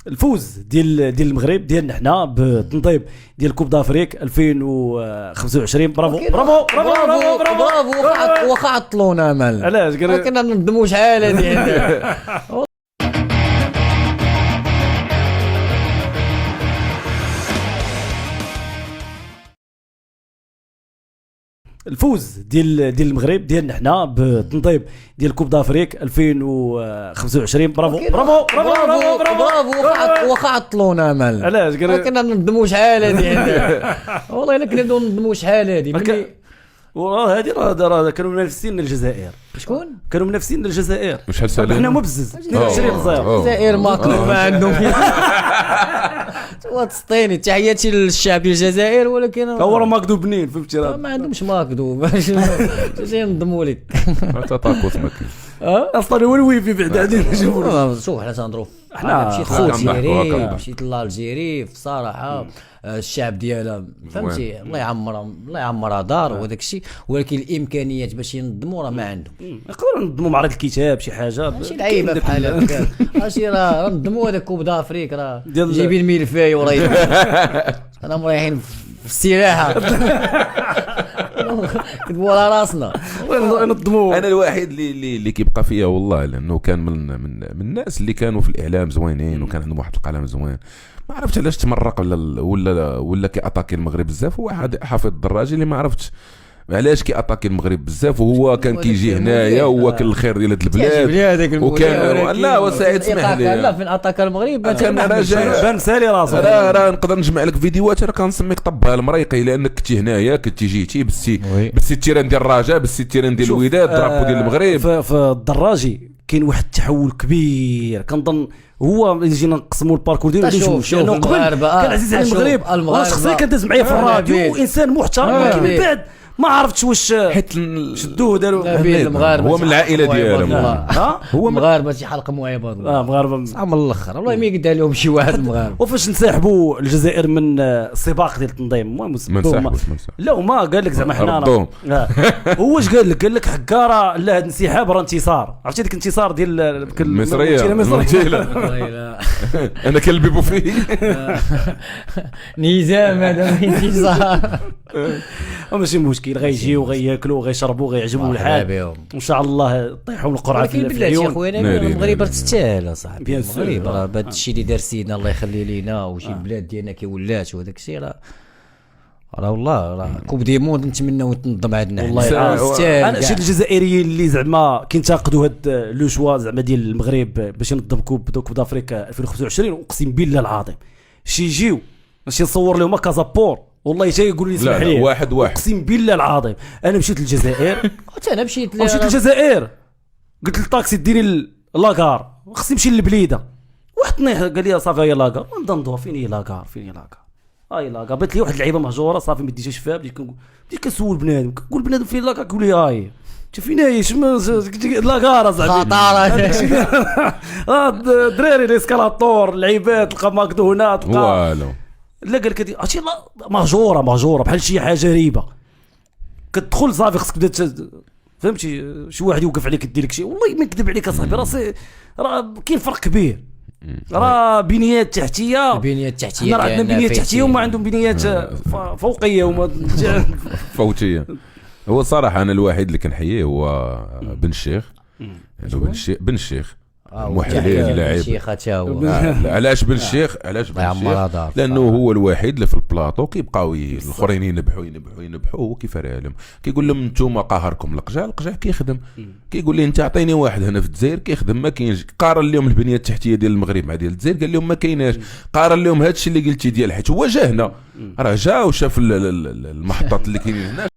الفوز ديال المغرب ديالنا حنا بالتنظيم ديال كوب دافريك 2025. برافو برافو برافو برافو برافو. واخا عطلونا مال علاش كنا نندموا شحال هادي الفوز ديال المغرب ديالنا حنا بالتنظيم ديال كوب دافريك 2025. برافو برافو برافو برافو. واخا عطلونا مال علاش كنا نندموا شحال هادي والله الا كنا ندموا شحال هادي هذه راه كانوا منافسين للجزائر. شكون كانوا منافسين للجزائر؟ شحال سالين حنا مبزز 22 الجزائر ماكلو ما عندهم تسطيني. تحياتي للشعب ديال الجزائر ولكن هو راه ماكدو بنين فهمتي راه ما عندهمش ماكدو باش نضموا لك تاكوت ما كاينش اصلا هو الويفي بعد غادي نشوفوا. شوف حنا تنهضروا حنا مشيت لالجيري مشيت لالجيري في صراحه الشعب ديالها فهمتي الله يعمرها دار وهذاك الشيء، ولكن الامكانيات باش ينظموا راه ما عندهم. يقدروا ننظموا معرض الكتاب شي حاجه ماشي لعيبه بحال هكا ماشي راه نظموا هذاك كوب دافريك راه جايبين ميلفاي وراه انا مريحين في السلاحه كتبوا على راسنا نظموا. انا الوحيد اللي كيبقى فيا والله لانه كان من الناس اللي كانوا في الاعلام زوينين وكان عندهم واحد القلم زوين. ما عرفتش علاش تمرق ولا كياتاكي المغرب بزاف. واحد حافظ الدراجي اللي ما عرفتش علاش كياتاكي المغرب بزاف وهو كان كيجي هنايا وهو كان الخير ديال هاد البلاد وكان لا وسعيد سمح لي لا فين اتاكا المغرب كان راجع بان سالي راسو. راه نقدر نجمع لك فيديوهات انا كنسميك طبها المريقي لانك كنتي هنايا كنتي جيتي بسي التيران ديال الرجاء بسي التيران ديال الوداد درابو ديال المغرب. في الدراجي كاين واحد التحول كبير كنظن هو جينا نقسموا الباركور ديالو لانه قبل كان عزيز على المغرب وانا شخصيا كندز معايا في الراديو وانسان محترم ولكن من بعد ما عرفتش واش حيت شدوه داروا المغاربه هو من العائله ديالهم هو المغاربه شي حلقه معيبه مغاربه صعب من الاخر والله ما يقدر لهم شي واحد المغاربه. وفاش نسحبوا الجزائر من السباق ديال التنظيم المهم لا وما قال لك زعما حنا هو اش قال لك حكاره لا هذا الانسحاب راه انتصار. عرفتي ديك الانتصار ديال المصريه انا كنلببوا فيه نظام هذا انتصار ماشي مشكل غيجيو غياكلوا غيشربوا غيعجبوا الحال وان شاء الله طيحوا القرعه في العيون. يا خويا المغرب راه تستاهل اصاحبي المغرب راه هذا الشيء اللي دار سيدنا الله يخلي لينا وشي البلاد ديالنا كي ولات وهذاك الشيء راه والله راه كوب دي موند نتمناو تنظم عندنا والله. انا شي الجزائريين اللي زعما كينتقدوا هاد لو شوا زعما ديال المغرب باش ينظم كوب دافريكا 2025 اقسم بالله العظيم شي يجيو ماشي نصور لهم كازابور والله جاي يقول لي اسمح لي واحد اقسم بالله العظيم انا مشيت للجزائر حتى انا مشيت للجزائر قلت للطاكسي ديري لاكار خصني نمشي للبليده واحد طنيح قال لي صافي هي لاكار نضندوها فين هي لاكار هاي لاكار بات لي واحد اللعيبه مهجوره صافي ما ديتش شفاب بديت كنسول بنادم كنقول بنادم فين لاكار كيقول لي هاي انت فين هي لاكار صاحبي دراري ليسكالاتور اللعيبات تلقى ماكدو هنا تلقى لا قال لك هادشي مهجوره بحال شي حاجه غريبه كتدخل صافي خصك تبدا فهمتي شي واحد يوقف عليك يدير لك شي والله ما نكذب عليك اصاحبي راه كاين فرق كبير راه بنيات تحتيه راه عندنا بنيات تحتيه وما عندهم بنيات فوقيه وما فوتيه. هو الصراحه انا الوحيد اللي كنحييه هو بن الشيخ محلل لاعب. علاش بن الشيخ لانه هو الوحيد اللي في البلاطو كيبقاو الاخرين ينبحوا هو كيفرع لهم كيقول لهم نتوما قهركم القجع كيخدم كيقول لي انت عطيني واحد هنا في الجزائر كيخدم ما كاينش. قارن لهم البنيه التحتيه ديال المغرب مع ديال الجزائر قال لهم ما كايناش. قارن لهم هذا الشيء اللي قلتي ديال حيت هو جا هنا راه جا وشاف المحطات اللي كاينين هنا